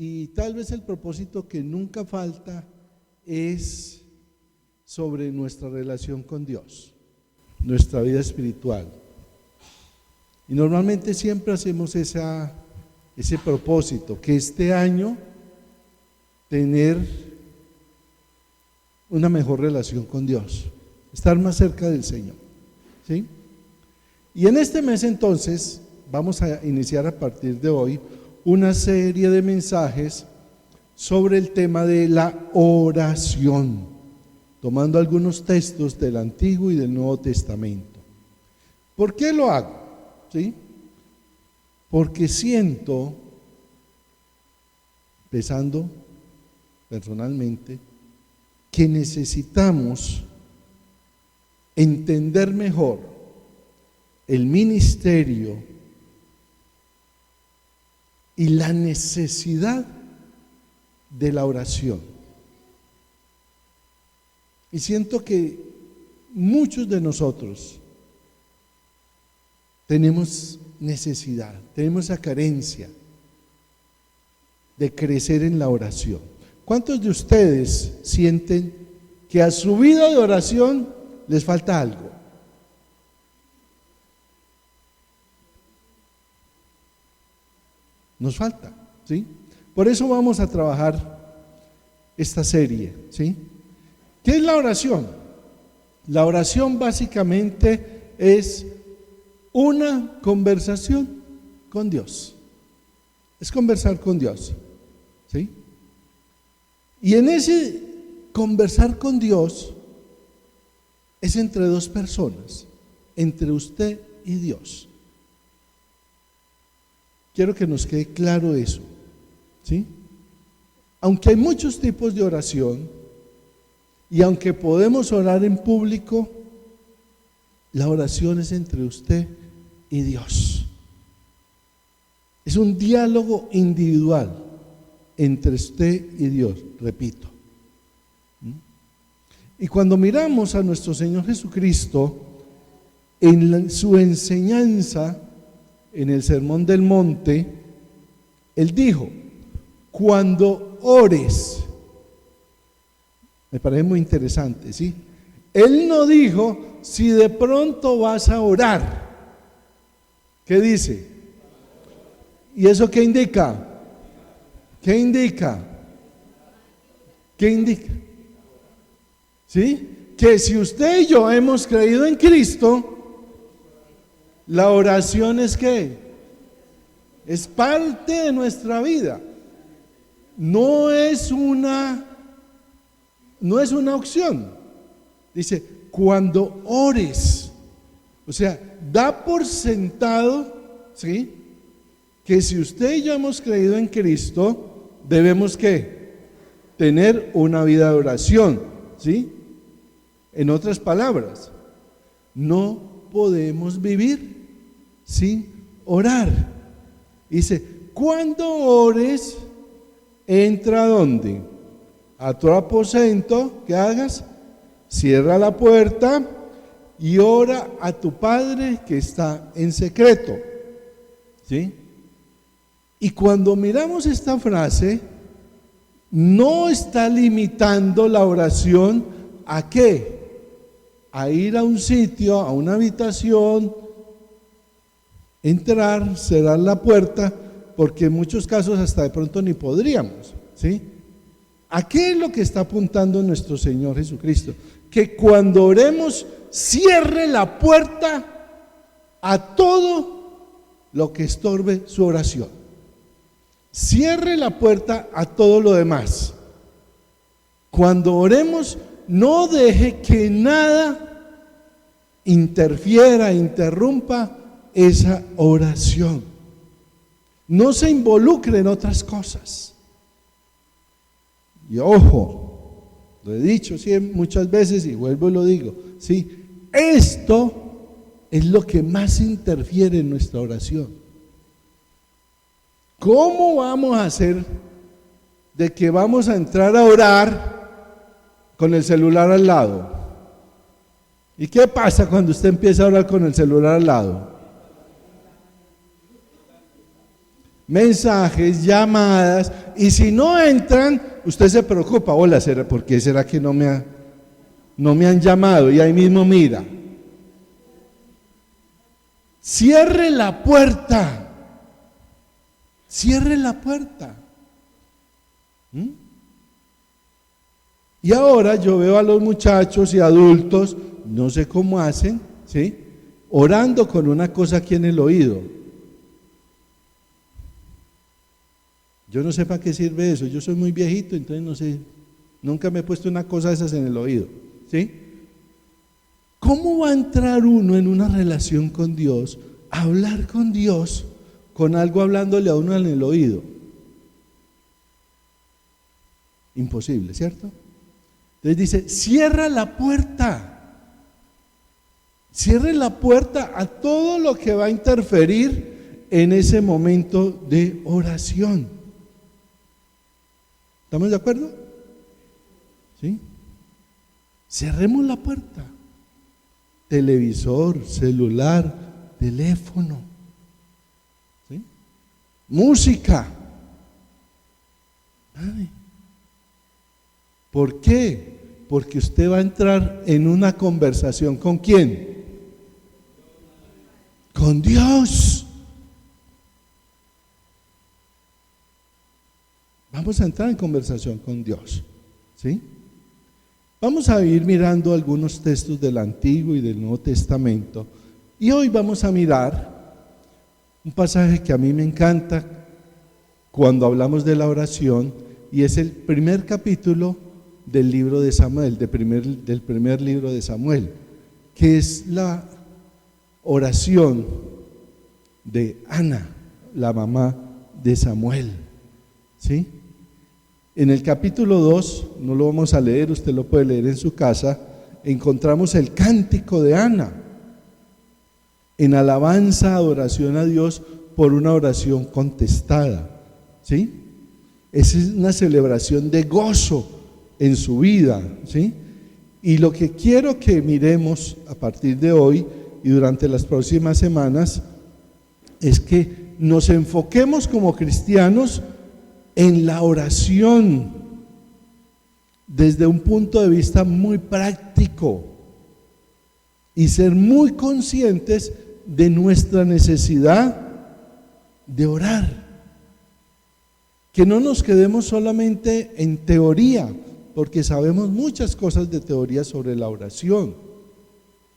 Y tal vez el propósito que nunca falta es sobre nuestra relación con Dios, nuestra vida espiritual. Y normalmente siempre hacemos ese propósito, que este año tener una mejor relación con Dios, estar más cerca del Señor, ¿sí? Y en este mes entonces vamos a iniciar a partir de hoy una serie de mensajes sobre el tema de la oración, tomando algunos textos del Antiguo y del Nuevo Testamento. ¿Por qué lo hago? ¿Sí? Porque siento, empezando personalmente, que necesitamos entender mejor el ministerio y la necesidad de la oración. Y siento que muchos de nosotros tenemos necesidad, tenemos esa carencia de crecer en la oración. ¿Cuántos de ustedes sienten que a su vida de oración les falta algo? Nos falta, ¿sí? Por eso vamos a trabajar esta serie, ¿sí? ¿Qué es la oración? La oración básicamente es una conversación con Dios. Es conversar con Dios, ¿sí? Y en ese conversar con Dios es entre dos personas, entre usted y Dios. Quiero que nos quede claro eso, ¿sí? Aunque hay muchos tipos de oración y aunque podemos orar en público, la oración es entre usted y Dios. Es un diálogo individual entre usted y Dios, repito. Y cuando miramos a nuestro Señor Jesucristo en su enseñanza en el Sermón del Monte, Él dijo: cuando ores, me parece muy interesante, ¿sí? Él no dijo si de pronto vas a orar. ¿Qué dice? ¿Y eso qué indica? ¿Qué indica? ¿Qué indica? ¿Sí? Que si usted y yo hemos creído en Cristo, la oración es ¿qué? Es parte de nuestra vida. No es una opción. Dice, cuando ores. O sea, da por sentado, ¿sí?, que si usted y yo hemos creído en Cristo, debemos ¿qué? Tener una vida de oración, ¿sí? En otras palabras, no podemos vivir sin orar. Dice, cuando ores, entra ¿a dónde? A tu aposento, ¿qué hagas? Cierra la puerta y ora a tu Padre que está en secreto, ¿sí? Y cuando miramos esta frase, no está limitando la oración ¿a qué? A ir a un sitio, a una habitación, entrar, cerrar la puerta, porque en muchos casos hasta de pronto ni podríamos, ¿sí? ¿A qué es lo que está apuntando nuestro Señor Jesucristo? Que cuando oremos, cierre la puerta a todo lo que estorbe su oración. Cierre la puerta a todo lo demás. Cuando oremos, no deje que nada interfiera, interrumpa esa oración. No se involucre en otras cosas. Y ojo, lo he dicho muchas veces y vuelvo y lo digo, ¿sí? Esto es lo que más interfiere en nuestra oración. ¿Cómo vamos a hacer de que vamos a entrar a orar con el celular al lado? ¿Y qué pasa cuando usted empieza a orar con el celular al lado? mensajes, llamadas, y si no entran, usted se preocupa, hola, ¿por qué será que no me han llamado? Y ahí mismo mira. Cierre la puerta. Cierre la puerta. Y ahora yo veo a los muchachos y adultos, no sé cómo hacen, ¿sí? Orando con una cosa aquí en el oído. Yo no sé para qué sirve eso, yo soy muy viejito, entonces no sé, nunca me he puesto una cosa de esas en el oído, ¿sí? ¿Cómo va a entrar uno en una relación con Dios, a hablar con Dios, con algo hablándole a uno en el oído? Imposible, ¿cierto? Entonces dice, cierra la puerta. Cierre la puerta a todo lo que va a interferir en ese momento de oración. ¿Estamos de acuerdo? ¿Sí? Cerremos la puerta. Televisor, celular, teléfono, ¿sí? Música. Ay. ¿Por qué? Porque usted va a entrar en una conversación ¿con quién? Con Dios. Vamos a entrar en conversación con Dios, ¿sí? Vamos a ir mirando algunos textos del Antiguo y del Nuevo Testamento. Y hoy vamos a mirar un pasaje que a mí me encanta cuando hablamos de la oración, y es el primer capítulo del libro de Samuel, del primer libro de Samuel, que es la oración de Ana, la mamá de Samuel, ¿sí? En el capítulo 2, no lo vamos a leer, usted lo puede leer en su casa, encontramos el cántico de Ana, en alabanza, adoración a Dios por una oración contestada, ¿sí? Esa es una celebración de gozo en su vida, ¿sí? Y lo que quiero que miremos a partir de hoy y durante las próximas semanas es que nos enfoquemos como cristianos en la oración desde un punto de vista muy práctico y ser muy conscientes de nuestra necesidad de orar. Que no nos quedemos solamente en teoría, porque sabemos muchas cosas de teoría sobre la oración.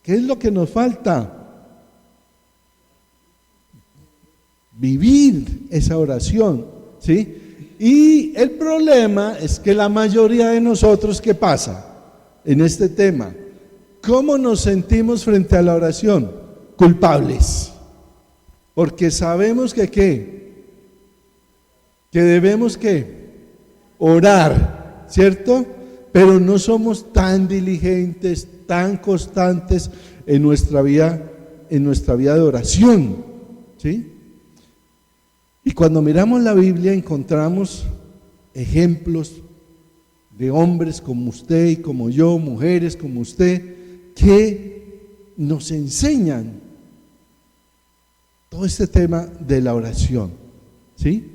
¿Qué es lo que nos falta? Vivir esa oración, ¿sí? Y el problema es que la mayoría de nosotros, ¿qué pasa en este tema? ¿Cómo nos sentimos frente a la oración? Culpables. Porque sabemos que ¿qué? Que debemos ¿qué? Orar, ¿cierto? Pero no somos tan diligentes, tan constantes en nuestra vida de oración, ¿sí? Y cuando miramos la Biblia encontramos ejemplos de hombres como usted y como yo, mujeres como usted, que nos enseñan todo este tema de la oración, ¿sí?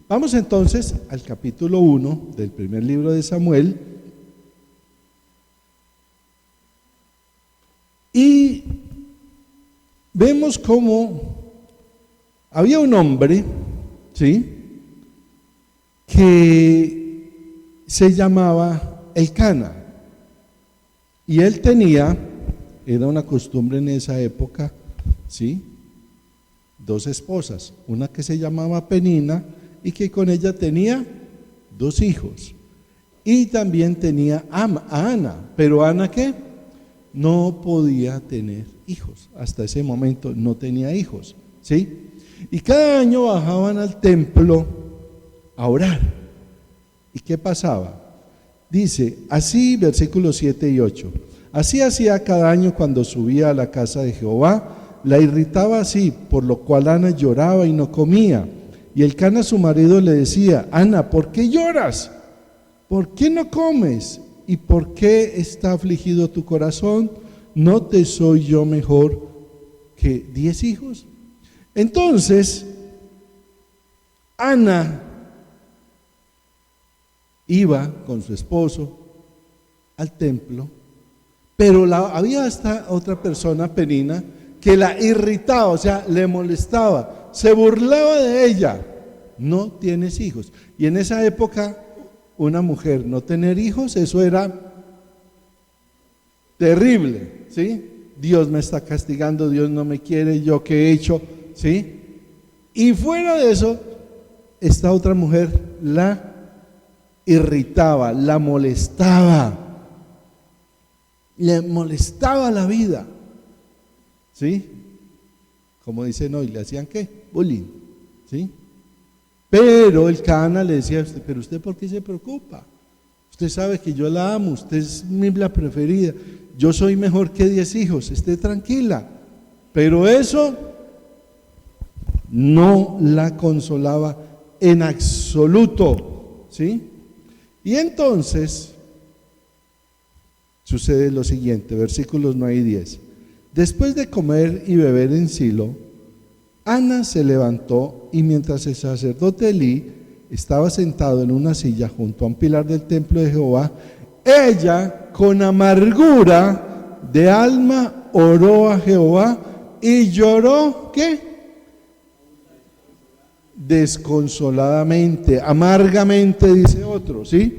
Vamos entonces al capítulo 1 del primer libro de Samuel. Y vemos cómo había un hombre, ¿sí?, que se llamaba Elcana, y él era una costumbre en esa época, ¿sí?, 2 esposas, una que se llamaba Penina y que con ella tenía 2 hijos, y también tenía a Ana, pero Ana ¿qué? No podía tener hijos, hasta ese momento no tenía hijos, ¿sí? Y cada año bajaban al templo a orar. ¿Y qué pasaba? Dice, así, versículos 7 y 8, así hacía cada año cuando subía a la casa de Jehová, la irritaba así, por lo cual Ana lloraba y no comía. Y Elcana su marido le decía, Ana, ¿por qué lloras? ¿Por qué no comes? ¿Y por qué está afligido tu corazón? ¿No te soy yo mejor que 10 hijos? Entonces, Ana iba con su esposo al templo, pero había esta otra persona, Penina, que la irritaba, o sea, le molestaba, se burlaba de ella. No tienes hijos. Y en esa época, una mujer no tener hijos, eso era terrible, ¿sí? Dios me está castigando, Dios no me quiere, yo qué he hecho, ¿sí? Y fuera de eso, esta otra mujer la irritaba, la molestaba, le molestaba la vida, ¿sí? Como dicen hoy, ¿le hacían qué? Bullying, ¿sí? Pero el Cana le decía a usted, pero usted ¿por qué se preocupa? Usted sabe que yo la amo, usted es la preferida, yo soy mejor que 10 hijos, esté tranquila. Pero eso no la consolaba en absoluto, ¿sí? Y entonces sucede lo siguiente, versículos 9 y 10. Después de comer y beber en Silo, Ana se levantó y mientras el sacerdote Elí estaba sentado en una silla junto a un pilar del templo de Jehová, ella con amargura de alma oró a Jehová y lloró, ¿qué? Desconsoladamente, amargamente, dice otro, ¿sí?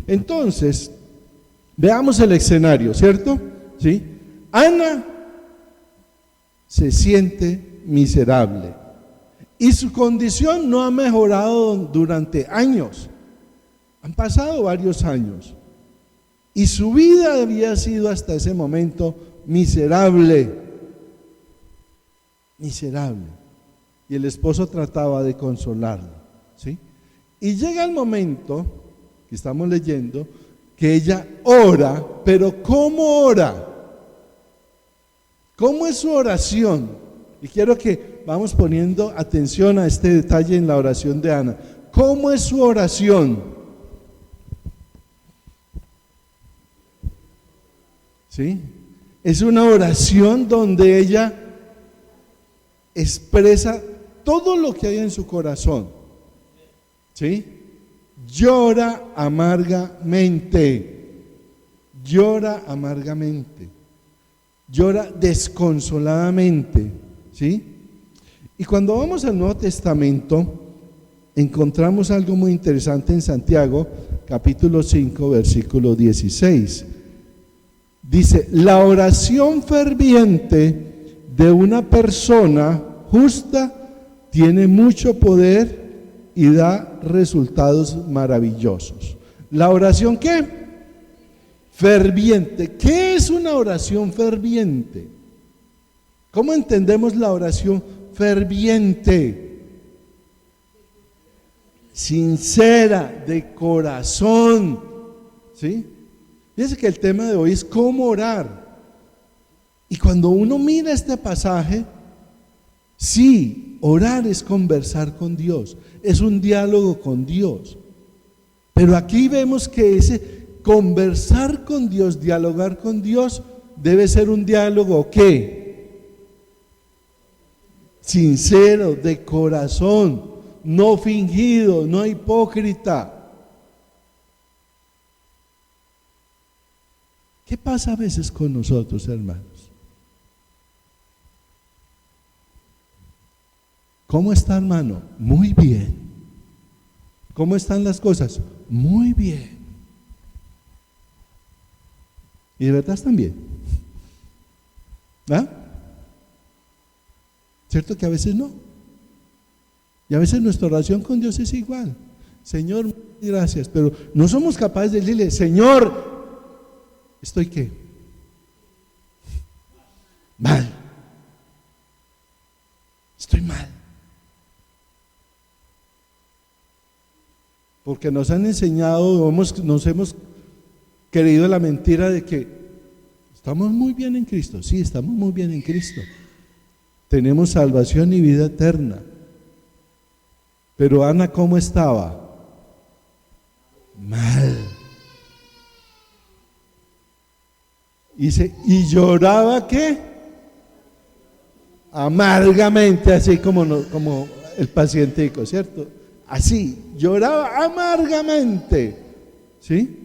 Entonces, veamos el escenario, ¿cierto? ¿Sí? Ana se siente miserable y su condición no ha mejorado durante años. Han pasado varios años y su vida había sido hasta ese momento miserable, miserable. Y el esposo trataba de consolarla, ¿sí? Y llega el momento que estamos leyendo que ella ora, pero ¿cómo ora? ¿Cómo es su oración? Y quiero que vamos poniendo atención a este detalle en la oración de Ana. ¿Cómo es su oración? ¿Sí? Es una oración donde ella expresa todo lo que hay en su corazón, ¿sí? Llora amargamente, llora amargamente, llora desconsoladamente, ¿sí? Y cuando vamos al Nuevo Testamento, encontramos algo muy interesante en Santiago, capítulo 5, versículo 16. Dice, la oración ferviente de una persona justa tiene mucho poder y da resultados maravillosos. ¿La oración qué? Ferviente. ¿Qué es una oración ferviente? ¿Cómo entendemos la oración ferviente? Sincera, de corazón, ¿sí? Fíjense que el tema de hoy es cómo orar. Y cuando uno mira este pasaje, sí, orar es conversar con Dios, es un diálogo con Dios. Pero aquí vemos que ese conversar con Dios, dialogar con Dios, debe ser un diálogo ¿qué? Sincero, de corazón, no fingido, no hipócrita. ¿Qué pasa a veces con nosotros, hermanos? ¿Cómo está, hermano? Muy bien. ¿Cómo están las cosas? Muy bien. ¿Y de verdad están bien? ¿Ah? ¿Cierto que a veces no? Y a veces nuestra oración con Dios es igual. Señor, gracias, pero no somos capaces de decirle, Señor, ¿estoy qué? Mal. Estoy mal. Porque nos han enseñado, nos hemos creído la mentira de que estamos muy bien en Cristo. Sí, estamos muy bien en Cristo. Tenemos salvación y vida eterna. Pero Ana, ¿cómo estaba? Mal. Dice, y lloraba ¿qué? Amargamente, así como el pacientico, ¿cierto? así, lloraba amargamente, ¿sí?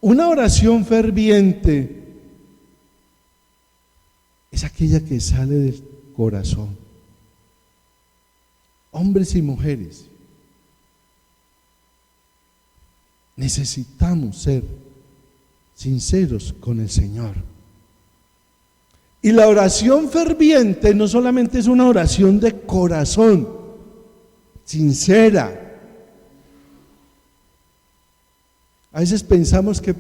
Una oración ferviente es aquella que sale del corazón. Hombres y mujeres, necesitamos ser sinceros con el Señor. Y la oración ferviente no solamente es una oración de corazón, sincera. A veces pensamos que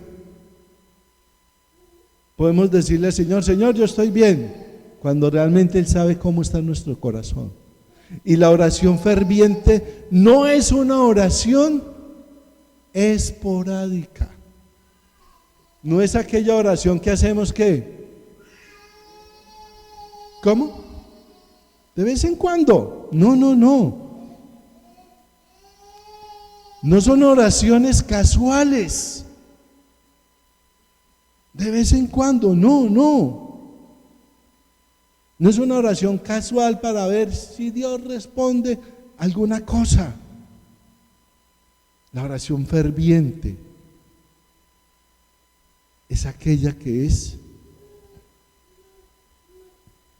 podemos decirle al Señor, Señor, yo estoy bien, cuando realmente Él sabe cómo está nuestro corazón. Y la oración ferviente no es una oración esporádica. No es aquella oración que hacemos que, ¿cómo? De vez en cuando. No. No son oraciones casuales. De vez en cuando, no. No es una oración casual para ver si Dios responde alguna cosa. La oración ferviente es aquella que es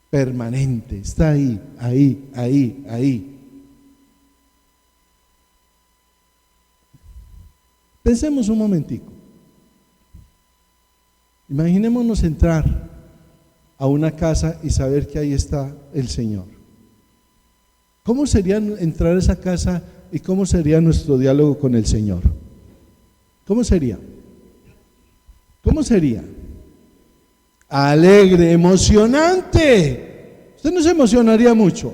permanente, está ahí. Pensemos un momentico. Imaginémonos entrar a una casa y saber que ahí está el Señor. ¿Cómo sería entrar a esa casa y cómo sería nuestro diálogo con el Señor? ¿Cómo sería? Alegre, emocionante. Usted no se emocionaría mucho.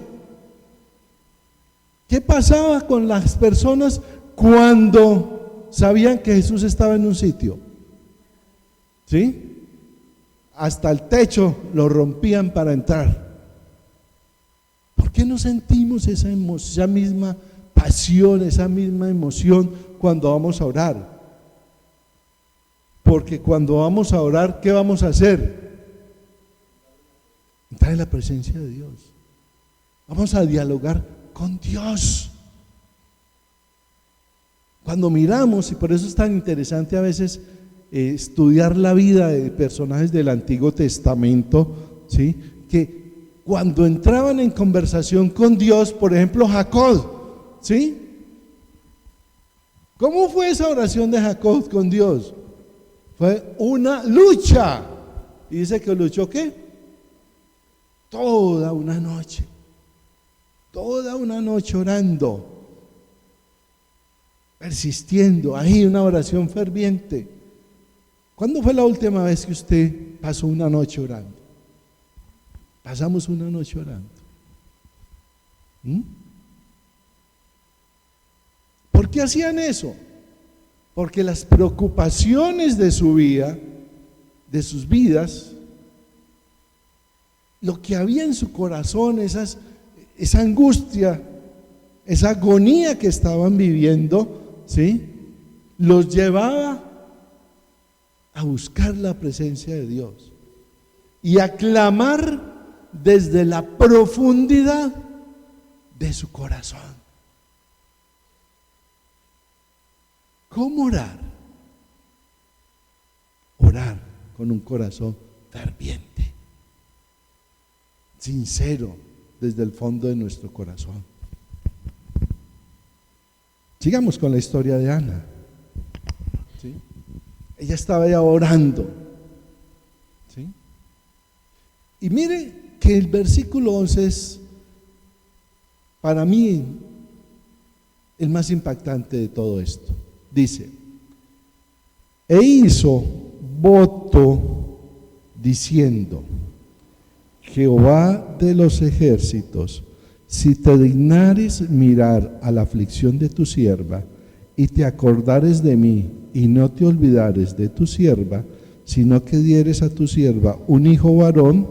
¿Qué pasaba con las personas cuando sabían que Jesús estaba en un sitio? ¿Sí? Hasta el techo lo rompían para entrar. ¿Por qué no sentimos esa misma pasión, esa misma emoción cuando vamos a orar? Porque cuando vamos a orar, ¿qué vamos a hacer? Entrar en la presencia de Dios. Vamos a dialogar con Dios. Cuando miramos, y por eso es tan interesante a veces estudiar la vida de personajes del Antiguo Testamento, ¿sí? Que cuando entraban en conversación con Dios, por ejemplo Jacob, ¿sí? ¿Cómo fue esa oración de Jacob con Dios? Fue una lucha. Y dice que luchó ¿qué? Toda una noche orando, persistiendo, ahí una oración ferviente. ¿Cuándo fue la última vez que usted pasó una noche orando? Pasamos una noche orando. ¿Por qué hacían eso? Porque las preocupaciones de su vida, de sus vidas, lo que había en su corazón, esa angustia, esa agonía que estaban viviendo, ¿sí? Los llevaba a buscar la presencia de Dios y a clamar desde la profundidad de su corazón. ¿Cómo orar? Orar con un corazón ferviente, sincero, desde el fondo de nuestro corazón. Sigamos con la historia de Ana. ¿Sí? Ella estaba ya orando. ¿Sí? Y mire que el versículo 11 es, para mí, el más impactante de todo esto. Dice, e hizo voto diciendo, Jehová de los ejércitos, si te dignares mirar a la aflicción de tu sierva y te acordares de mí y no te olvidares de tu sierva, sino que dieres a tu sierva un hijo varón,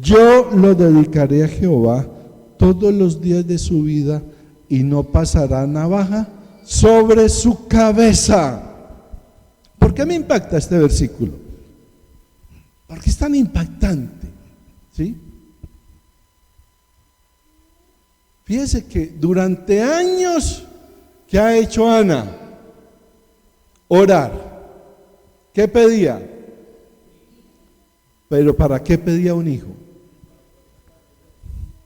yo lo dedicaré a Jehová todos los días de su vida y no pasará navaja sobre su cabeza. ¿Por qué me impacta este versículo? ¿Por qué es tan impactante? ¿Sí? Fíjese que durante años, ¿qué ha hecho Ana? Orar. ¿Qué pedía? Pero ¿para qué pedía un hijo?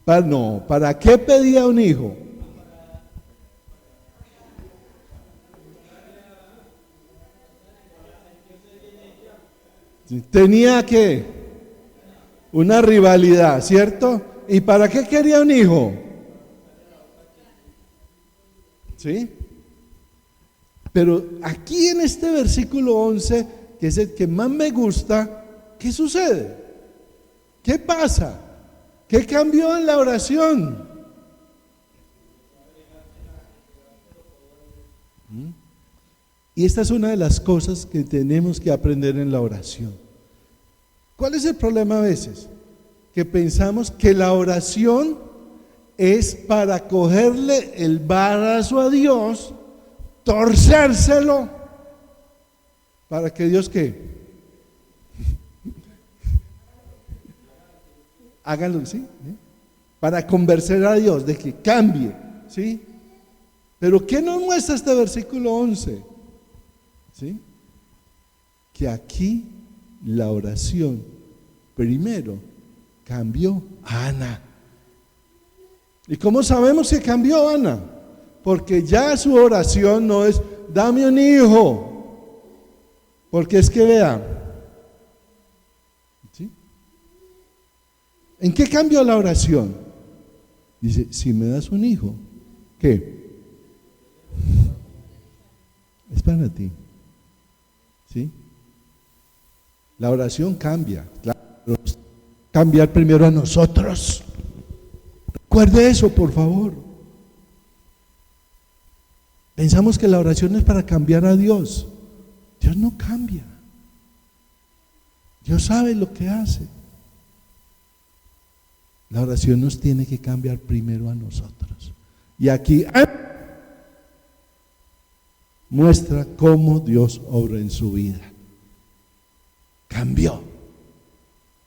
¿Para qué pedía un hijo? Tenía que una rivalidad, ¿cierto? ¿Y para qué quería un hijo? ¿Sí? Pero aquí en este versículo 11, que es el que más me gusta, ¿qué sucede? ¿Qué pasa? ¿Qué cambió en la oración? Y esta es una de las cosas que tenemos que aprender en la oración. ¿Cuál es el problema a veces? Que pensamos que la oración es para cogerle el brazo a Dios, torcérselo, para que Dios ¿qué? Hágalo, ¿sí? Para convencer a Dios de que cambie, ¿sí? Pero ¿qué nos muestra este versículo 11? ¿Sí? Que aquí la oración primero cambió a Ana. ¿Y cómo sabemos que cambió Ana? Porque ya su oración no es dame un hijo, porque es que vea, ¿sí? ¿En qué cambió la oración? Dice, si me das un hijo, ¿qué? Es para ti, ¿sí? La oración cambia, claro, cambiar primero a nosotros. Recuerde eso, por favor. Pensamos que la oración es para cambiar a Dios. Dios no cambia. Dios sabe lo que hace. La oración nos tiene que cambiar primero a nosotros. Y aquí muestra cómo Dios obra en su vida.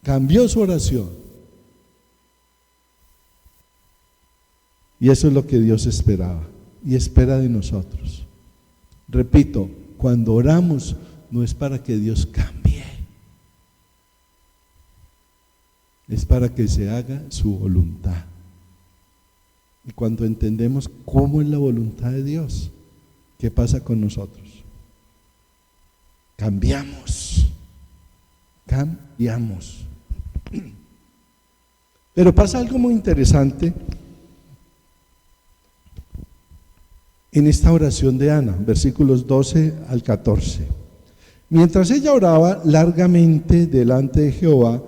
Cambió su oración. Y eso es lo que Dios esperaba y espera de nosotros. Repito, cuando oramos no es para que Dios cambie, es para que se haga su voluntad. Y cuando entendemos cómo es la voluntad de Dios, ¿qué pasa con nosotros? Cambiamos. Pero pasa algo muy interesante en esta oración de Ana, versículos 12 al 14. Mientras ella oraba largamente delante de Jehová,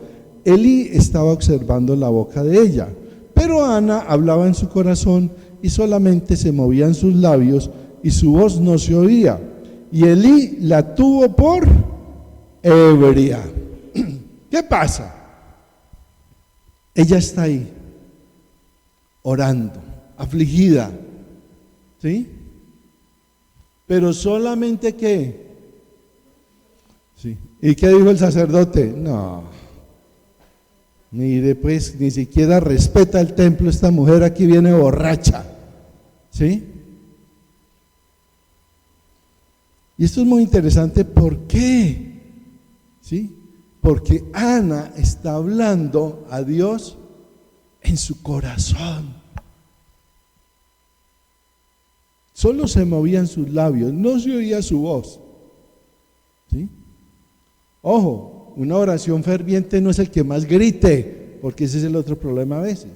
Elí estaba observando la boca de ella, pero Ana hablaba en su corazón y solamente se movían sus labios y su voz no se oía. Y Elí la tuvo por ebria. ¿Qué pasa? Ella está ahí, orando, afligida, ¿sí? Pero solamente ¿qué? ¿Sí? ¿Y qué dijo el sacerdote? No, ni siquiera respeta el templo, esta mujer aquí viene borracha, ¿sí? Y esto es muy interesante, ¿por qué? ¿Sí? Porque Ana está hablando a Dios en su corazón. Solo se movían sus labios, no se oía su voz. ¿Sí? Ojo, una oración ferviente no es el que más grite, porque ese es el otro problema a veces.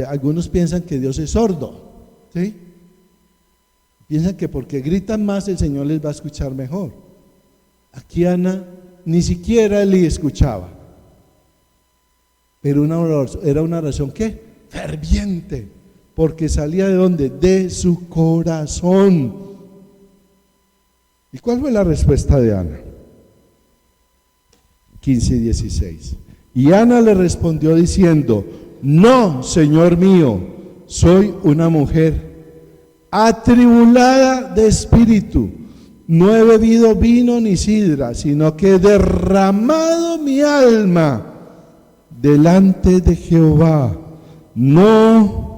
Algunos piensan que Dios es sordo, ¿sí? Piensan que porque gritan más el Señor les va a escuchar mejor. Aquí Ana ni siquiera Elí escuchaba, pero era una oración ¿qué? Ferviente, porque salía de ¿dónde? De su corazón. ¿Y cuál fue la respuesta de Ana? 15 y 16. Y Ana le respondió diciendo: no, Señor mío, soy una mujer atribulada de espíritu. No he bebido vino ni sidra, sino que he derramado mi alma delante de Jehová. no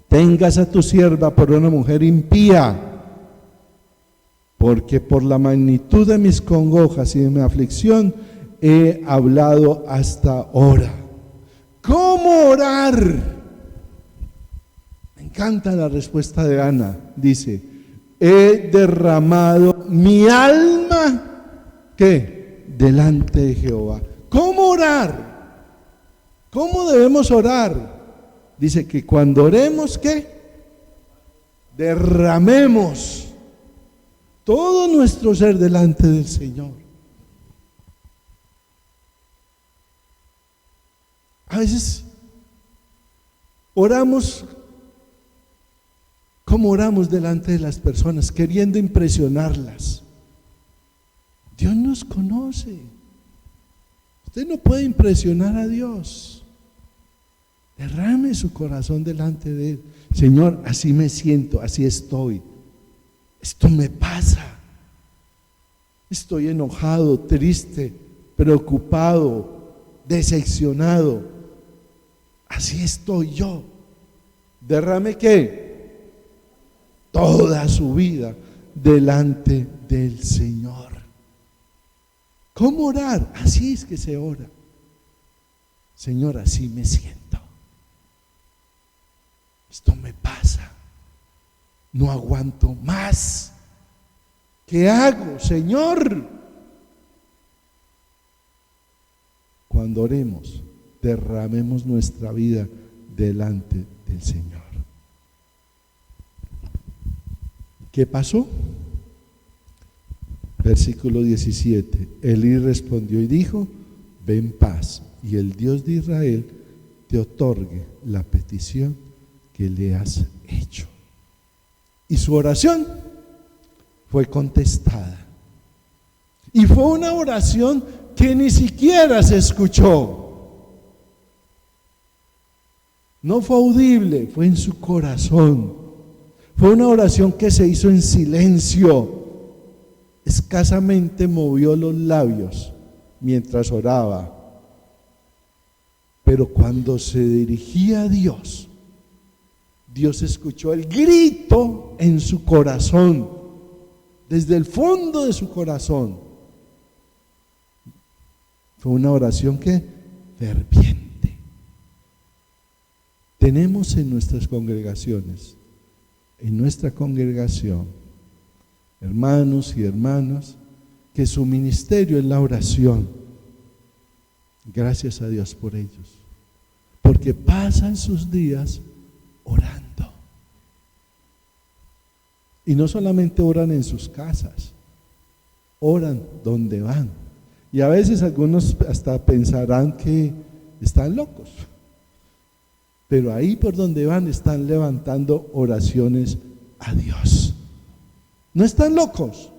tengas a tu sierva por una mujer impía, porque por la magnitud de mis congojas y de mi aflicción he hablado hasta ahora. ¿Cómo orar? Me encanta la respuesta de Ana. Dice, he derramado mi alma, ¿qué? Delante de Jehová. ¿Cómo orar? ¿Cómo debemos orar? Dice que cuando oremos, ¿qué? Derramemos todo nuestro ser delante del Señor. A veces oramos como oramos delante de las personas, queriendo impresionarlas. Dios nos conoce. Usted no puede impresionar a Dios. Derrame su corazón delante de Él. Señor, así me siento, así estoy. Esto me pasa. Estoy enojado, triste, preocupado, decepcionado. Así estoy yo. Derrame ¿qué? Toda su vida delante del Señor. ¿Cómo orar? Así es que se ora. Señor, así me siento. Esto me pasa. No aguanto más. ¿Qué hago, Señor? Cuando oremos, derramemos nuestra vida delante del Señor. ¿Qué pasó? Versículo 17. Elí respondió y dijo, ve en paz, y el Dios de Israel te otorgue la petición que le has hecho. Y su oración fue contestada. Y fue una oración que ni siquiera se escuchó. No fue audible, fue en su corazón. Fue una oración que se hizo en silencio. Escasamente movió los labios mientras oraba. Pero cuando se dirigía a Dios, Dios escuchó el grito en su corazón, desde el fondo de su corazón. Fue una oración que ferviente. Tenemos en nuestras congregaciones, en nuestra congregación, hermanos y hermanas, que su ministerio es la oración. Gracias a Dios por ellos, porque pasan sus días orando. Y no solamente oran en sus casas, oran donde van. Y a veces algunos hasta pensarán que están locos, pero ahí por donde van están levantando oraciones a Dios. No están locos,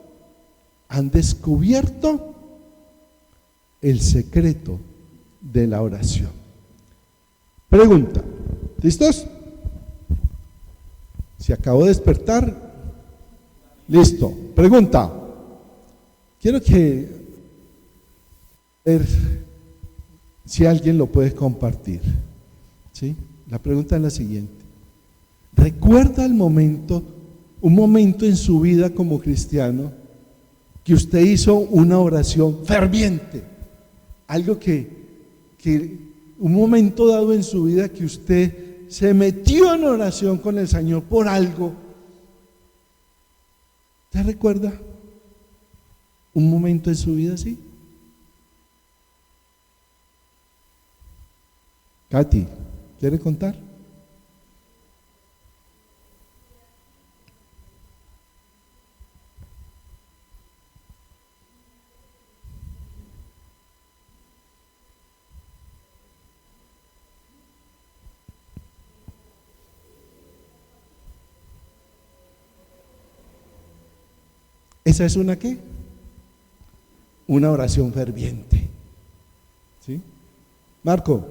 han descubierto el secreto de la oración. Pregunta, ¿listos? ¿Se acabó de despertar? Listo. Pregunta. Quiero que ver si alguien lo puede compartir. ¿Sí? La pregunta es la siguiente. ¿Recuerda un momento en su vida como cristiano que usted hizo una oración ferviente? Algo un momento dado en su vida que usted se metió en oración con el Señor por algo. ¿Te recuerda un momento en su vida así? Katy, ¿quiere contar? ¿Esa es una qué? Una oración ferviente. ¿Sí? Marco.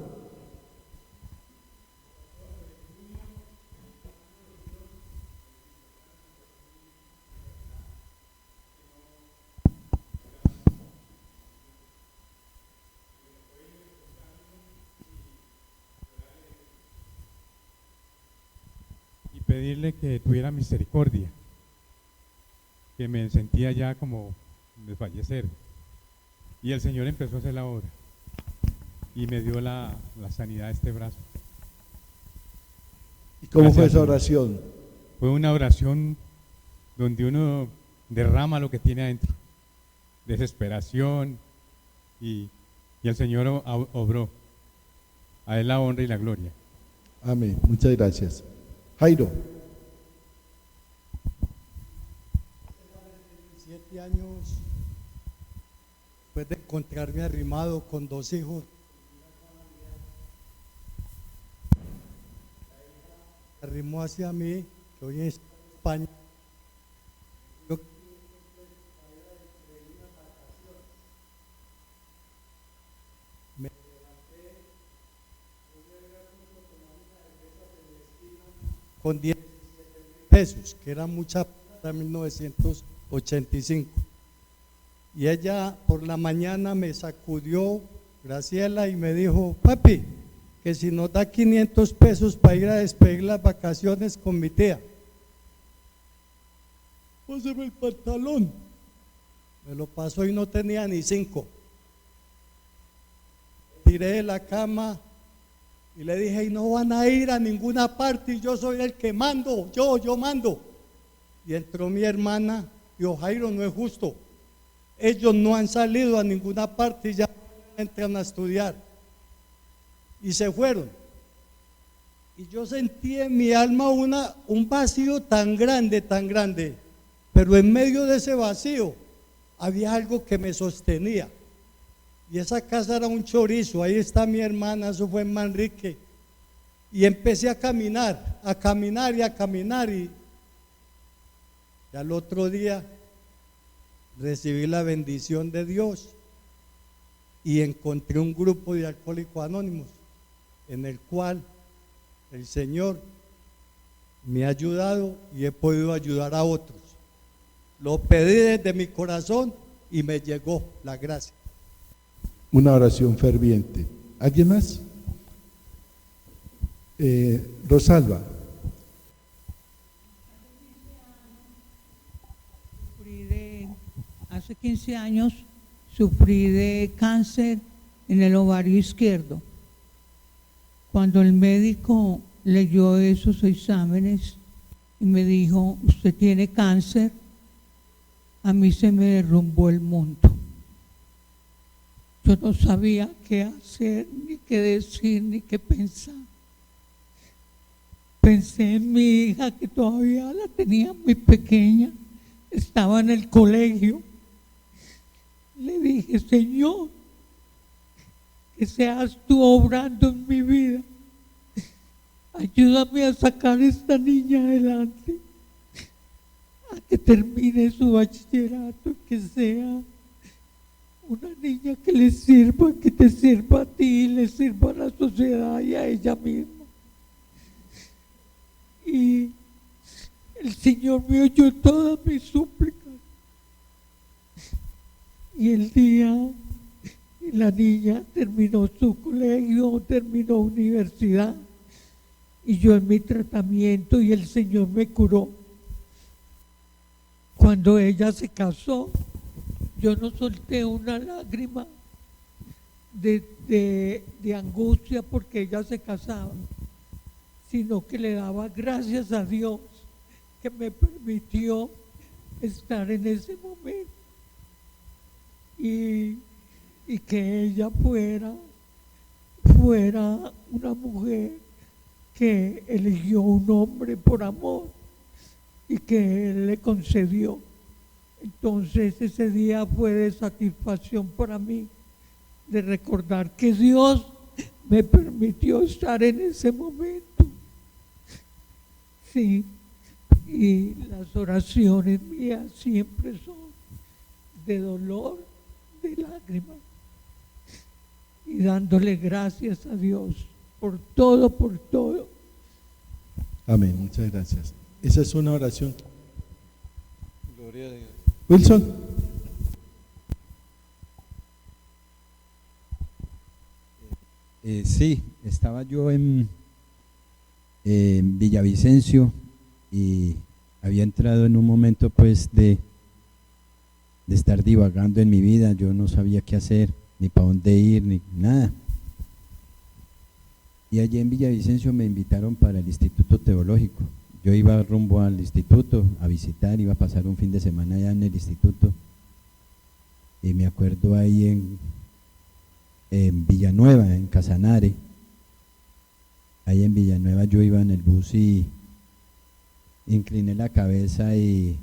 pedirle que tuviera misericordia, que me sentía ya como desfallecer. Y el Señor empezó a hacer la obra y me dio la sanidad de este brazo. ¿Y cómo Gracias, fue esa Señor. oración? Fue una oración donde uno derrama lo que tiene adentro, desesperación, y el Señor obró. A Él la honra y la gloria. Amén. Muchas gracias. Jairo. 7 años después de encontrarme arrimado con 2 hijos, arrimó hacia mí, que hoy en España. Yo me con 10 pesos, que era mucha plata, 1985. Y ella por la mañana me sacudió, Graciela, y me dijo: papi, que si nos da 500 pesos para ir a despedir las vacaciones con mi tía. Pásame el pantalón. Me lo pasó y no tenía ni 5. Tiré de la cama y le dije: y no van a ir a ninguna parte, y yo soy el que mando, yo mando. Y entró mi hermana y dijo: Jairo, no es justo, ellos no han salido a ninguna parte y ya entran a estudiar. Y se fueron. Y yo sentí en mi alma un vacío tan grande, pero en medio de ese vacío había algo que me sostenía. Y esa casa era un chorizo. Ahí está mi hermana, eso fue en Manrique. Y empecé a caminar y al otro día recibí la bendición de Dios y encontré un grupo de Alcohólicos Anónimos en el cual el Señor me ha ayudado y he podido ayudar a otros. Lo pedí desde mi corazón y me llegó la gracia. Una oración ferviente. ¿Alguien más? Rosalba. Hace 15 años sufrí de cáncer en el ovario izquierdo. Cuando el médico leyó esos exámenes y me dijo: usted tiene cáncer, a mí se me derrumbó el mundo. Yo no sabía qué hacer, ni qué decir, ni qué pensar. Pensé en mi hija, que todavía la tenía muy pequeña, estaba en el colegio. Le dije: Señor, que seas tú obrando en mi vida. Ayúdame a sacar a esta niña adelante, a que termine su bachillerato, que sea una niña que le sirva, que te sirva a ti, le sirva a la sociedad y a ella misma. Y el Señor me oyó todas mis súplicas. Y el día, la niña terminó su colegio, terminó universidad, y yo en mi tratamiento, y el Señor me curó. Cuando ella se casó, yo no solté una lágrima de angustia porque ella se casaba, sino que le daba gracias a Dios que me permitió estar en ese momento, y que ella fuera una mujer que eligió un hombre por amor y que Él le concedió. Entonces ese día fue de satisfacción para mí, de recordar que Dios me permitió estar en ese momento. Sí, y las oraciones mías siempre son de dolor, de lágrimas, y dándole gracias a Dios por todo, por todo. Amén, muchas gracias. Esa es una oración. Gloria a Dios. Wilson. Sí, estaba yo en Villavicencio y había entrado en un momento pues de estar divagando en mi vida. Yo no sabía qué hacer, ni para dónde ir, ni nada. Y allí en Villavicencio me invitaron para el Instituto Teológico. Yo iba rumbo al instituto a visitar, iba a pasar un fin de semana allá en el instituto. Y me acuerdo ahí en Villanueva, en Casanare. Ahí en Villanueva yo iba en el bus y incliné la cabeza y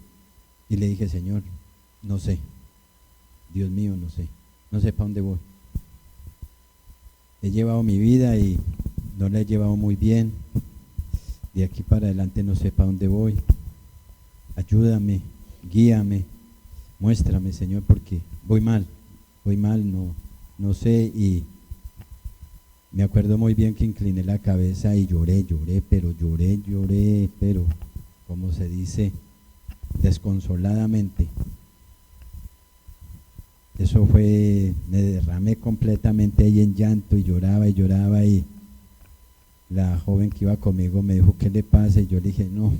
le dije: Señor, no sé, Dios mío, no sé para dónde voy. He llevado mi vida y no la he llevado muy bien. De aquí para adelante no sé para dónde voy. Ayúdame, guíame, muéstrame, Señor, porque voy mal, no sé. Y me acuerdo muy bien que incliné la cabeza y lloré, pero como se dice, desconsoladamente. Eso fue, me derramé completamente ahí en llanto y lloraba y la joven que iba conmigo me dijo: ¿qué le pasa? Y yo le dije: no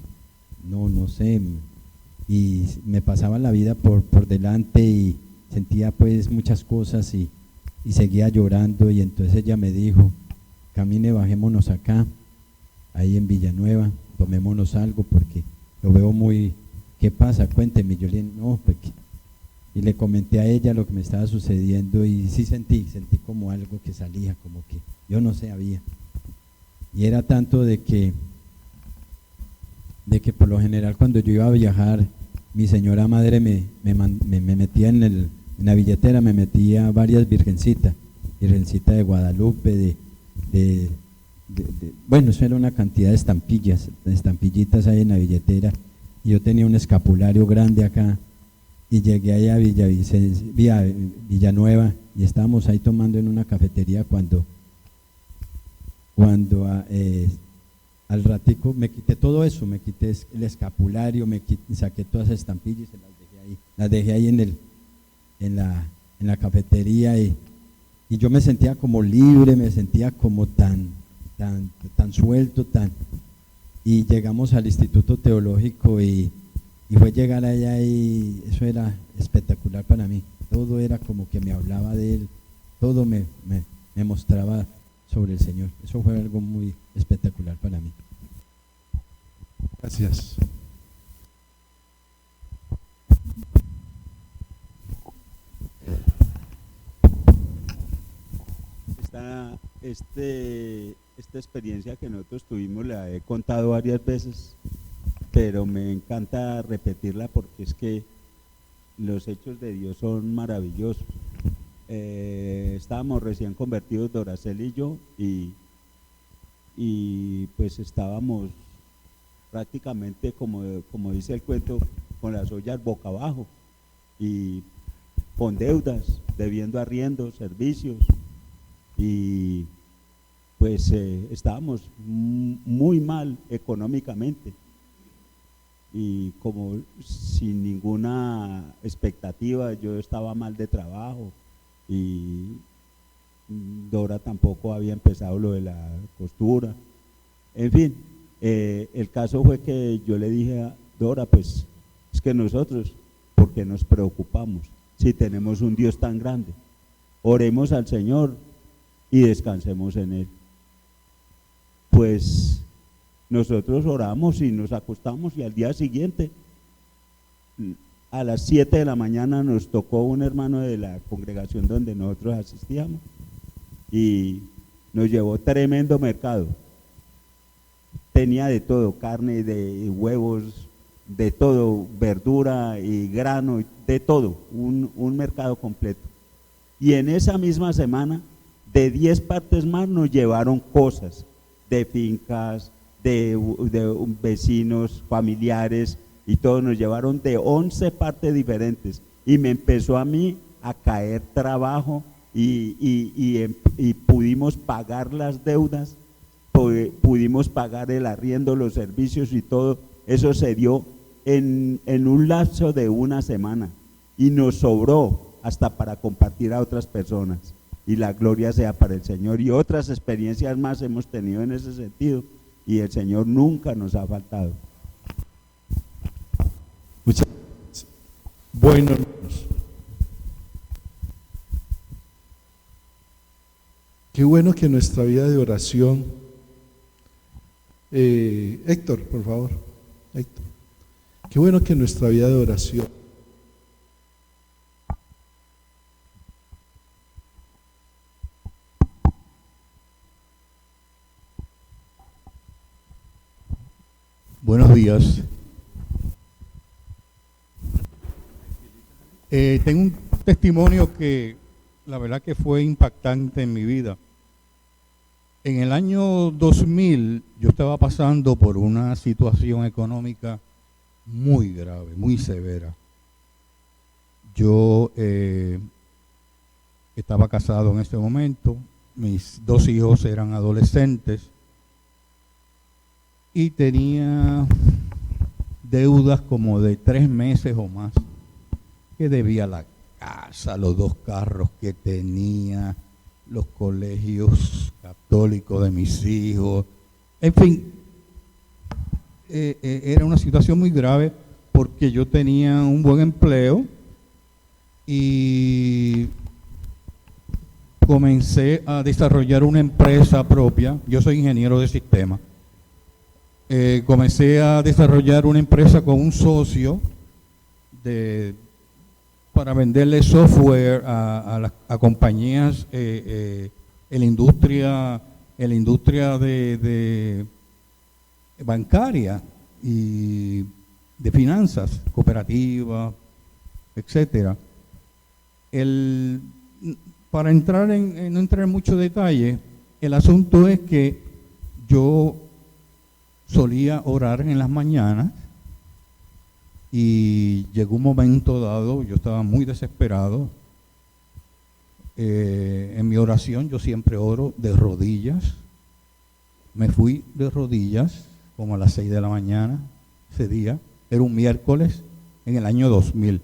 sé. Y me pasaba la vida por delante y sentía pues muchas cosas y seguía llorando. Y entonces ella me dijo: camine, bajémonos acá, ahí en Villanueva, tomémonos algo porque lo veo muy… ¿Qué pasa? Cuénteme. Y yo le dije: no, pues… Y le comenté a ella lo que me estaba sucediendo y sí sentí como algo que salía, como que yo no sé, había. Y era tanto de que por lo general cuando yo iba a viajar, mi señora madre me metía en la billetera, me metía varias virgencitas de Guadalupe, bueno, eso era una cantidad de estampillitas ahí en la billetera. Y yo tenía un escapulario grande acá y llegué ahí a Villanueva y estábamos ahí tomando en una cafetería cuando al ratico me quité todo eso, me quité el escapulario, saqué todas esas estampillas y las dejé ahí en la cafetería y yo me sentía como libre, me sentía como tan suelto, y llegamos al Instituto Teológico y fue llegar allá y eso era espectacular para mí. Todo era como que me hablaba de Él, todo me mostraba sobre el Señor. Eso fue algo muy espectacular para mí. Gracias. Esta experiencia que nosotros tuvimos la he contado varias veces, pero me encanta repetirla porque es que los hechos de Dios son maravillosos. Estábamos recién convertidos, Doracel y yo, y pues estábamos prácticamente, como dice el cuento, con las ollas boca abajo y con deudas, debiendo arriendo, servicios, y pues estábamos muy mal económicamente y como sin ninguna expectativa. Yo estaba mal de trabajo y Dora tampoco había empezado lo de la costura. En fin, el caso fue que yo le dije a Dora: pues es que nosotros, ¿por qué nos preocupamos si tenemos un Dios tan grande? Oremos al Señor y descansemos en Él. Pues nosotros oramos y nos acostamos y al día siguiente a las 7 de la mañana nos tocó un hermano de la congregación donde nosotros asistíamos y nos llevó tremendo mercado. Tenía de todo, carne, de huevos, de todo, verdura y grano, de todo, un mercado completo. Y en esa misma semana, de 10 partes más nos llevaron cosas de fincas, de vecinos, familiares, y todos nos llevaron de 11 partes diferentes. Y me empezó a mí a caer trabajo y pudimos pagar las deudas, pudimos pagar el arriendo, los servicios y todo. Eso se dio en un lapso de una semana y nos sobró hasta para compartir a otras personas. Y la gloria sea para el Señor. Y otras experiencias más hemos tenido en ese sentido y el Señor nunca nos ha faltado. Bueno, hermanos, qué bueno que nuestra vida de oración, Héctor, por favor, Héctor, qué bueno que nuestra vida de oración Buenos días. Tengo un testimonio que la verdad que fue impactante en mi vida. En el año 2000 yo estaba pasando por una situación económica muy grave, muy severa. Yo estaba casado en ese momento, mis 2 hijos eran adolescentes y tenía deudas como de 3 meses o más, que debía la casa, los 2 carros que tenía, los colegios católicos de mis hijos, en fin, era una situación muy grave porque yo tenía un buen empleo y comencé a desarrollar una empresa propia. Yo soy ingeniero de sistemas. Comencé a desarrollar una empresa con un socio para venderle software a compañías en la industria de bancaria y de finanzas, cooperativas, etcétera. Para no entrar en mucho detalle, el asunto es que yo solía orar en las mañanas y llegó un momento dado, yo estaba muy desesperado. En mi oración yo siempre oro de rodillas. Me fui de rodillas como a las 6 de la mañana ese día. Era un miércoles en el año 2000.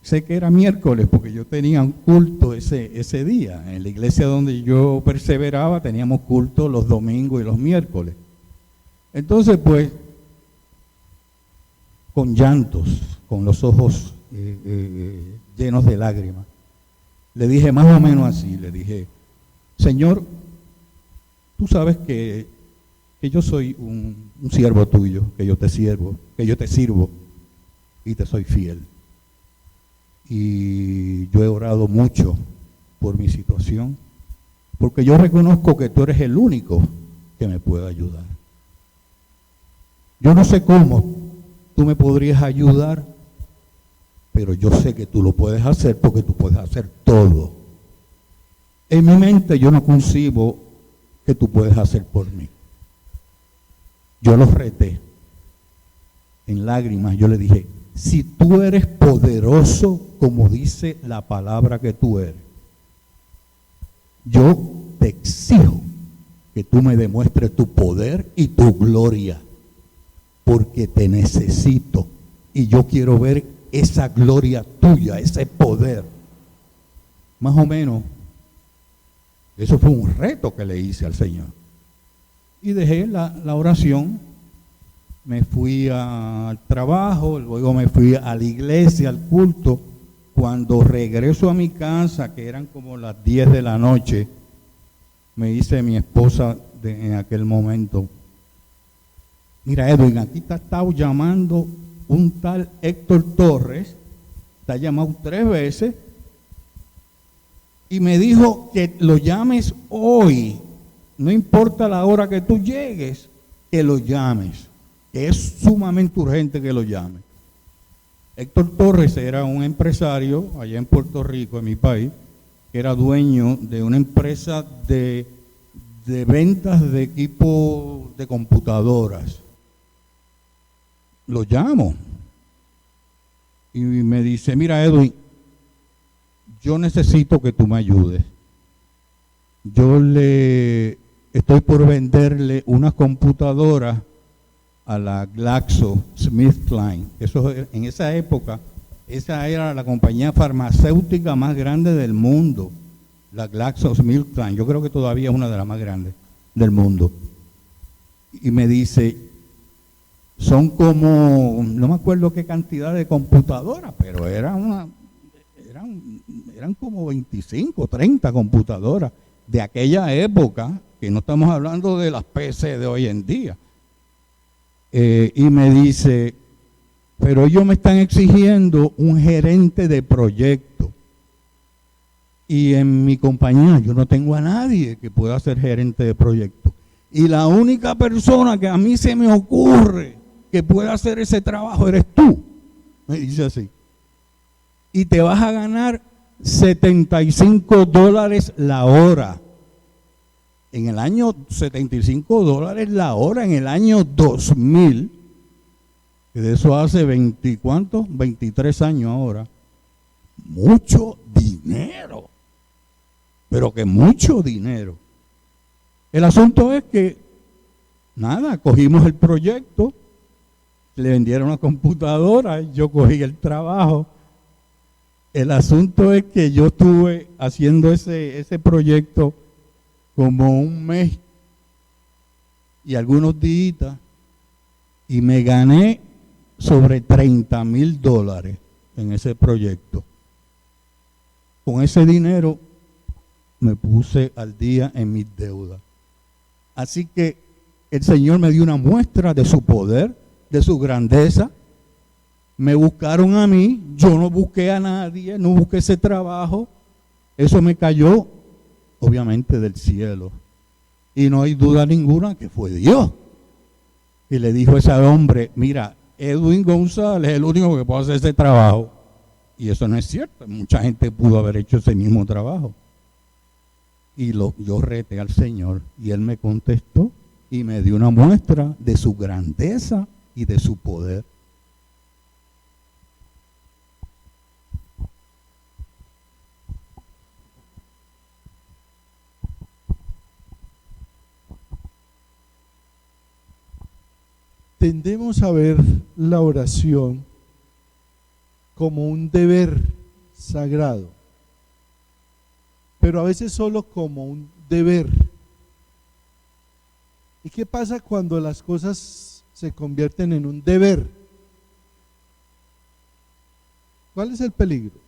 Sé que era miércoles porque yo tenía un culto ese día. En la iglesia donde yo perseveraba teníamos culto los domingos y los miércoles. Entonces, pues, con llantos, con los ojos llenos de lágrimas, le dije más o menos así, le dije: Señor, tú sabes que yo soy un siervo tuyo, que yo te sirvo y te soy fiel. Y yo he orado mucho por mi situación, porque yo reconozco que tú eres el único que me puede ayudar. Yo no sé cómo tú me podrías ayudar, pero yo sé que tú lo puedes hacer porque tú puedes hacer todo. En mi mente yo no concibo que tú puedes hacer por mí. Yo los reté en lágrimas, yo le dije: si tú eres poderoso como dice la palabra que tú eres, yo te exijo que tú me demuestres tu poder y tu gloria, porque te necesito y yo quiero ver esa gloria tuya, ese poder. Más o menos, eso fue un reto que le hice al Señor. Y dejé la oración. Me fui al trabajo, luego me fui a la iglesia, al culto. Cuando regreso a mi casa, que eran como las 10 de la noche, me dice mi esposa en aquel momento: mira, Edwin, aquí te ha estado llamando un tal Héctor Torres, te ha llamado 3 veces y me dijo que lo llames hoy, no importa la hora que tú llegues, que lo llames, que es sumamente urgente que lo llames. Héctor Torres era un empresario allá en Puerto Rico, en mi país, que era dueño de una empresa de ventas de equipo de computadoras. Lo llamo y me dice: mira, Edwin, yo necesito que tú me ayudes. Yo le estoy por venderle unas computadoras a la GlaxoSmithKline. Eso, en esa época, esa era la compañía farmacéutica más grande del mundo, la GlaxoSmithKline. Yo creo que todavía es una de las más grandes del mundo. Y me dice: son como, no me acuerdo qué cantidad de computadoras, pero eran como 25, 30 computadoras de aquella época, que no estamos hablando de las PC de hoy en día. Y me dice, pero ellos me están exigiendo un gerente de proyecto. Y en mi compañía yo no tengo a nadie que pueda ser gerente de proyecto. Y la única persona que a mí se me ocurre que pueda hacer ese trabajo eres tú. Me dice así. Y te vas a ganar $75 la hora. En el año $75 la hora, en el año 2000, que de eso hace 23 años ahora, mucho dinero, pero que mucho dinero. El asunto es que, nada, cogimos el proyecto, le vendieron una computadora, yo cogí el trabajo. El asunto es que yo estuve haciendo ese proyecto como un mes y algunos días, y me gané sobre $30,000 en ese proyecto. Con ese dinero me puse al día en mis deudas. Así que el Señor me dio una muestra de su poder, de su grandeza. Me buscaron a mí, yo no busqué a nadie, no busqué ese trabajo. Eso me cayó, obviamente, del cielo. Y no hay duda ninguna que fue Dios. Y le dijo a ese hombre, mira, Edwin González es el único que puede hacer ese trabajo. Y eso no es cierto. Mucha gente pudo haber hecho ese mismo trabajo. Y yo reté al Señor y Él me contestó y me dio una muestra de su grandeza y de su poder. Tendemos a ver la oración como un deber sagrado, pero a veces solo como un deber. ¿Y qué pasa cuando las cosas se convierten en un deber? ¿Cuál es el peligro?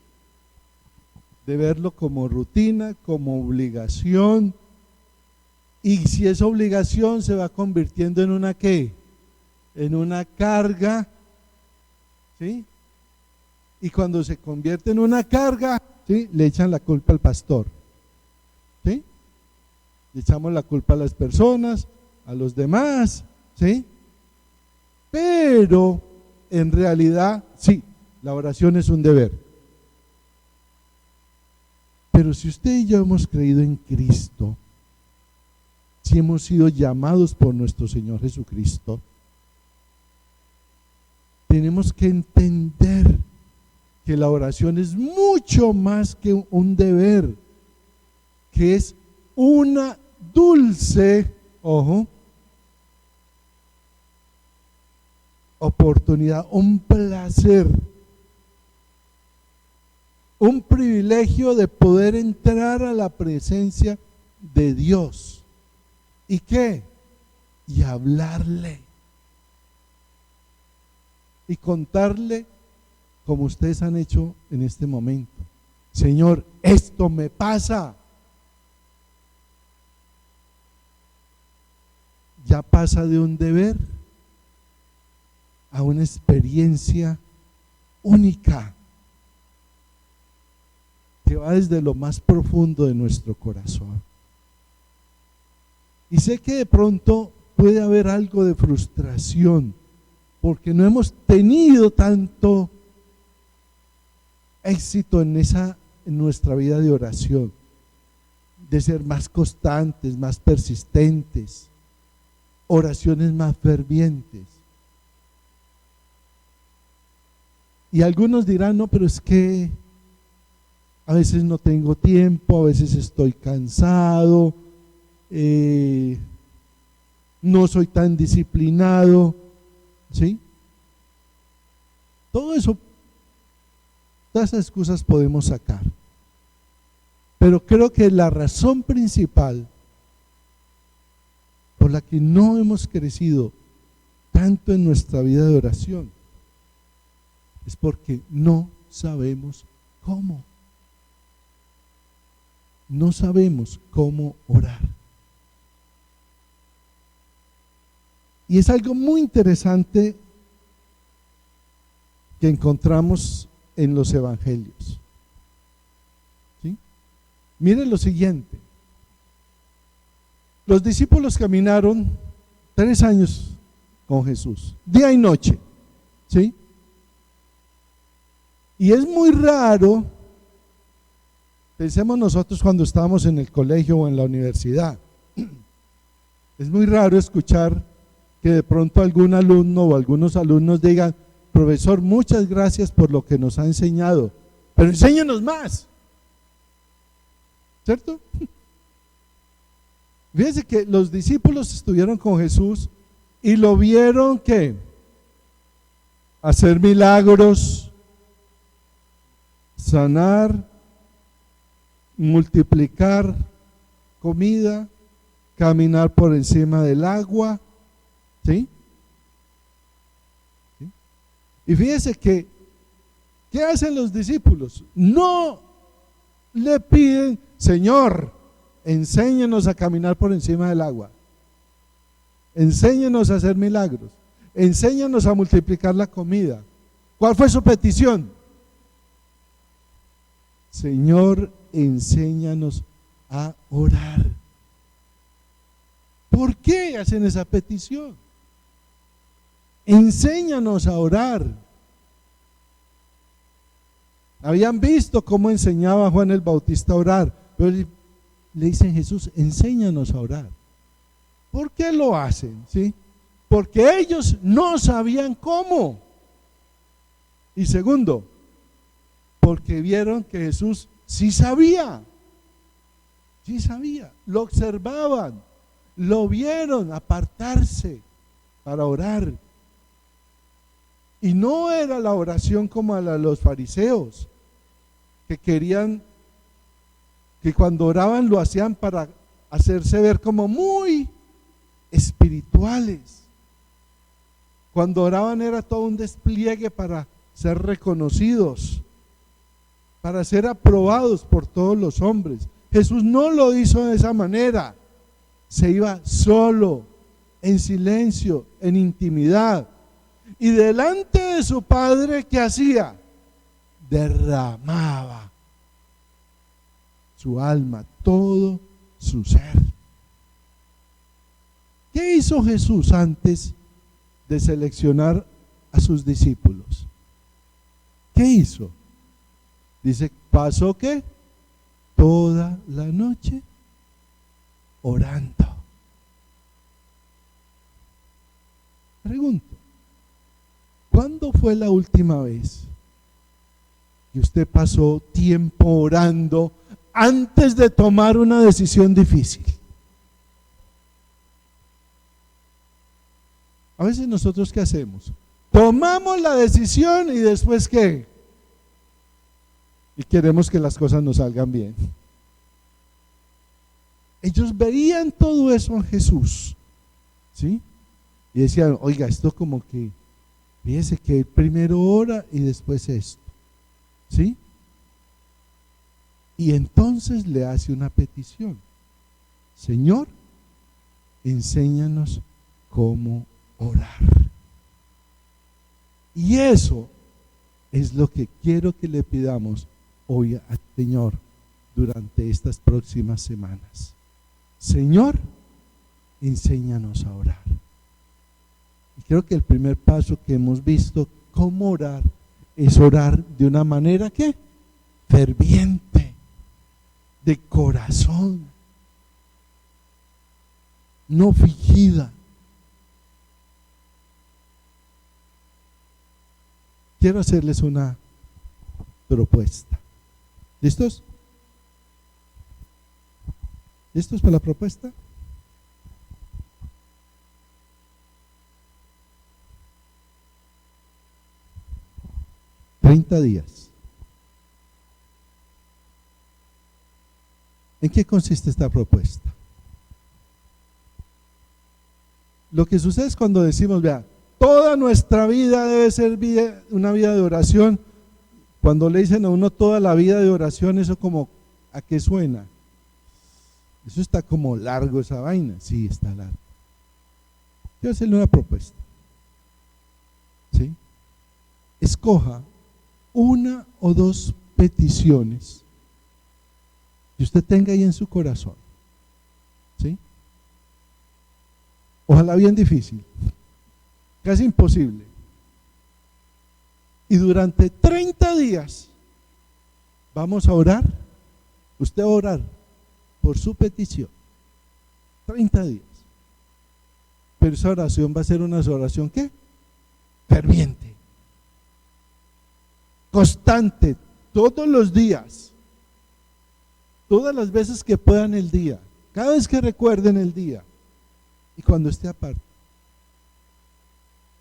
De verlo como rutina, como obligación, y si esa obligación se va convirtiendo en una ¿qué? En una carga, ¿sí? Y cuando se convierte en una carga, ¿sí? Le echan la culpa al pastor, ¿sí? Le echamos la culpa a las personas, a los demás, ¿sí? Pero en realidad, sí, la oración es un deber. Pero si usted y yo hemos creído en Cristo, si hemos sido llamados por nuestro Señor Jesucristo, tenemos que entender que la oración es mucho más que un deber, que es una dulce, oportunidad, un placer, un privilegio de poder entrar a la presencia de Dios. ¿Y qué? Y hablarle. Y contarle como ustedes han hecho en este momento. Señor, esto me pasa. Ya pasa de un deber a una experiencia única que va desde lo más profundo de nuestro corazón. Y sé que de pronto puede haber algo de frustración porque no hemos tenido tanto éxito en nuestra vida de oración, de ser más constantes, más persistentes, oraciones más fervientes. Y algunos dirán, no, pero es que a veces no tengo tiempo, a veces estoy cansado, no soy tan disciplinado, ¿sí? Todo eso, todas esas excusas podemos sacar. Pero creo que la razón principal por la que no hemos crecido tanto en nuestra vida de oración? Es porque no sabemos cómo. No sabemos cómo orar. Y es algo muy interesante que encontramos en los evangelios. ¿Sí? Miren lo siguiente. Los discípulos caminaron 3 años con Jesús, día y noche. ¿Sí? Y es muy raro, pensemos nosotros cuando estábamos en el colegio o en la universidad, es muy raro escuchar que de pronto algún alumno o algunos alumnos digan: profesor, muchas gracias por lo que nos ha enseñado, pero enséñanos más. ¿Cierto? Fíjense que los discípulos estuvieron con Jesús y lo vieron que hacer milagros, sanar, multiplicar comida, caminar por encima del agua. ¿Sí? ¿Sí? Y fíjese que, ¿qué hacen los discípulos? No le piden: Señor, enséñanos a caminar por encima del agua, enséñanos a hacer milagros, enséñanos a multiplicar la comida. ¿Cuál fue su petición? Señor, enséñanos a orar. ¿Por qué hacen esa petición? Enséñanos a orar. Habían visto cómo enseñaba Juan el Bautista a orar, pero le dicen: Jesús, enséñanos a orar. ¿Por qué lo hacen? ¿Sí? Porque ellos no sabían cómo. Y segundo, porque vieron que Jesús sí sabía. Sí sabía. Lo observaban, lo vieron apartarse para orar. Y no era la oración como a la de los fariseos, que querían, que cuando oraban lo hacían para hacerse ver como muy espirituales. Cuando oraban era todo un despliegue para ser reconocidos, para ser aprobados por todos los hombres. Jesús no lo hizo de esa manera. Se iba solo, en silencio, en intimidad. Y delante de su Padre, ¿qué hacía? Derramaba su alma, todo su ser. ¿Qué hizo Jesús antes de seleccionar a sus discípulos? ¿Qué hizo? Dice: pasó ¿qué? Toda la noche orando. Pregunto: ¿cuándo fue la última vez que usted pasó tiempo orando antes de tomar una decisión difícil? A veces nosotros, ¿qué hacemos? Tomamos la decisión y después ¿qué? Y queremos que las cosas nos salgan bien. Ellos veían todo eso en Jesús, ¿sí? Y decían: oiga, esto como que, fíjese que primero ora y después esto, ¿sí? Y entonces le hace una petición: Señor, enséñanos cómo orar. Y eso es lo que quiero que le pidamos hoy al Señor durante estas próximas semanas. Señor, enséñanos a orar. Y creo que el primer paso que hemos visto cómo orar es orar de una manera ¿qué? Ferviente, de corazón, no fingida. Quiero hacerles una propuesta. ¿Listos? ¿Listos para la propuesta? $30 días. ¿En qué consiste esta propuesta? Lo que sucede es cuando decimos: vea, Toda nuestra vida debe ser una vida de oración. Cuando le dicen a uno toda la vida de oración, eso como, ¿a qué suena? Eso está como largo esa vaina. Sí, está largo. Quiero hacerle una propuesta. ¿Sí? Escoja una o dos peticiones que usted tenga ahí en su corazón. ¿Sí? Ojalá bien difícil, casi imposible. Y durante 30 días vamos a orar. Usted va a orar por su petición. 30 días. Pero esa oración va a ser una oración, ¿qué? Ferviente, constante, todos los días, todas las veces que puedan el día, cada vez que recuerden el día y cuando esté aparte.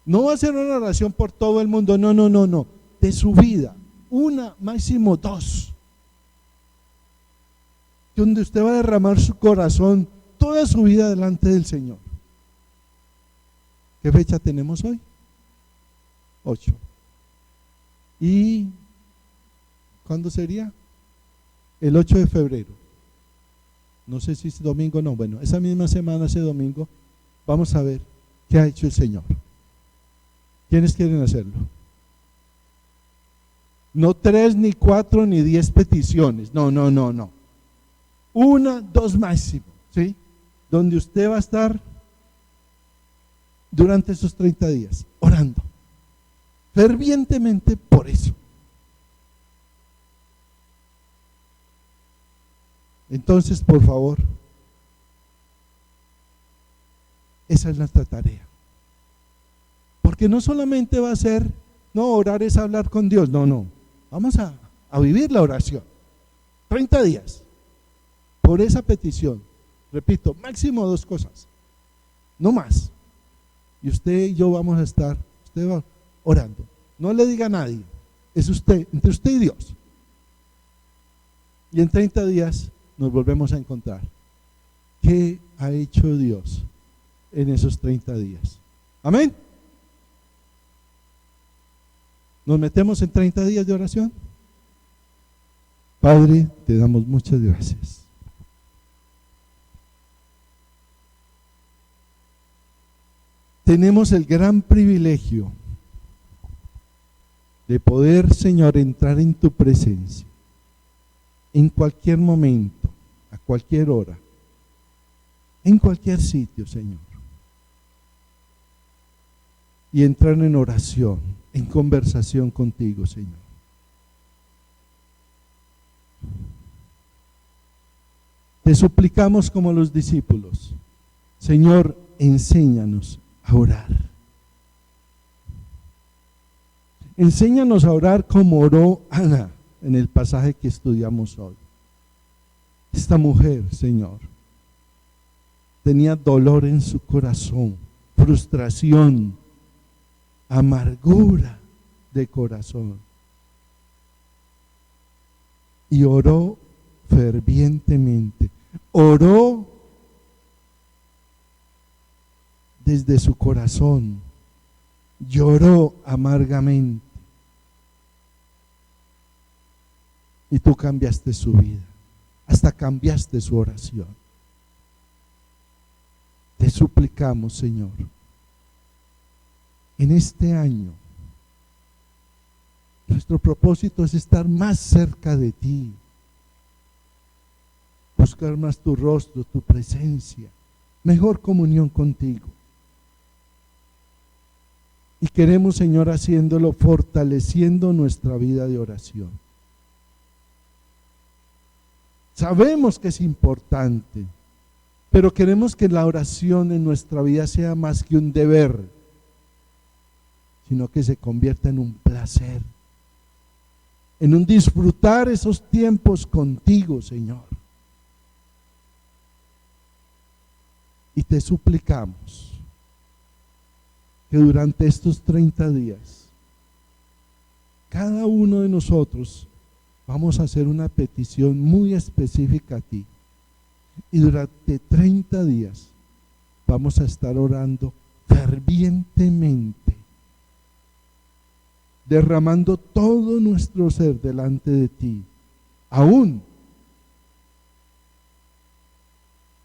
No va a ser una oración por todo el mundo, no, de su vida, una, máximo dos, donde usted va a derramar su corazón, toda su vida delante del Señor. ¿Qué fecha tenemos hoy? 8. ¿Y cuándo sería? El 8 de febrero. No sé si es domingo o no. Bueno, esa misma semana, ese domingo, vamos a ver qué ha hecho el Señor. ¿Quiénes quieren hacerlo? No 3, ni 4, ni 10 peticiones. No. 1, 2 máximo, ¿sí? Donde usted va a estar durante esos 30 días orando fervientemente por eso. Entonces, por favor, esa es nuestra tarea. Porque no solamente va a ser, no, orar es hablar con Dios, no. Vamos a vivir la oración. 30 días. Por esa petición, repito, máximo 2 cosas, no más. Y usted y yo vamos a estar, usted va orando. No le diga a nadie, es usted, entre usted y Dios. Y en 30 días nos volvemos a encontrar. ¿Qué ha hecho Dios en esos 30 días? Amén. ¿Nos metemos en 30 días de oración? Padre, te damos muchas gracias. Tenemos el gran privilegio de poder, Señor, entrar en tu presencia en cualquier momento, a cualquier hora, en cualquier sitio, Señor, y entrar en oración, en conversación contigo, Señor. Te suplicamos como los discípulos, Señor, enséñanos a orar. Enséñanos a orar como oró Ana en el pasaje que estudiamos hoy. Esta mujer, Señor, tenía dolor en su corazón, frustración, amargura de corazón. Y oró fervientemente, oró desde su corazón, lloró amargamente. Y tú cambiaste su vida, hasta cambiaste su oración. Te suplicamos, Señor, en este año, nuestro propósito es estar más cerca de ti, buscar más tu rostro, tu presencia, mejor comunión contigo. Y queremos, Señor, haciéndolo, fortaleciendo nuestra vida de oración. Sabemos que es importante, pero queremos que la oración en nuestra vida sea más que un deber, sino que se convierta en un placer, en un disfrutar esos tiempos contigo, Señor. Y te suplicamos que durante estos 30 días, cada uno de nosotros vamos a hacer una petición muy específica a ti. Y durante 30 días vamos a estar orando fervientemente derramando todo nuestro ser delante de ti. Aún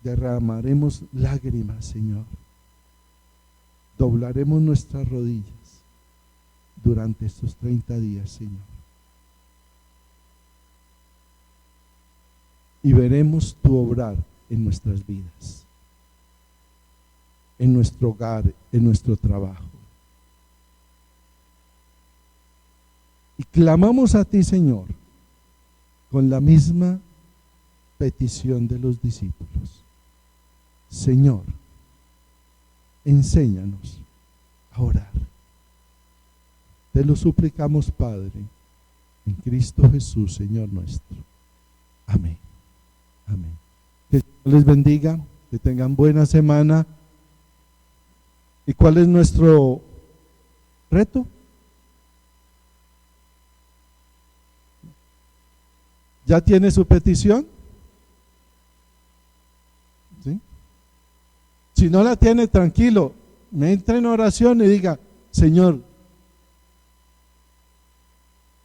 derramaremos lágrimas, Señor. Doblaremos nuestras rodillas durante estos 30 días, Señor. Y veremos tu obrar en nuestras vidas, en nuestro hogar, en nuestro trabajo. Y clamamos a ti, Señor, con la misma petición de los discípulos. Señor, enséñanos a orar. Te lo suplicamos, Padre, en Cristo Jesús, Señor nuestro. Amén. Amén. Que Dios les bendiga, que tengan buena semana. ¿Y cuál es nuestro reto? ¿Ya tiene su petición? ¿Sí? Si no la tiene, tranquilo, me entre en oración y diga: Señor,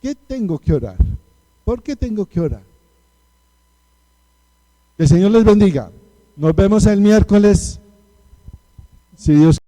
¿qué tengo que orar? ¿Por qué tengo que orar? Que el Señor les bendiga. Nos vemos el miércoles, si Dios quiere.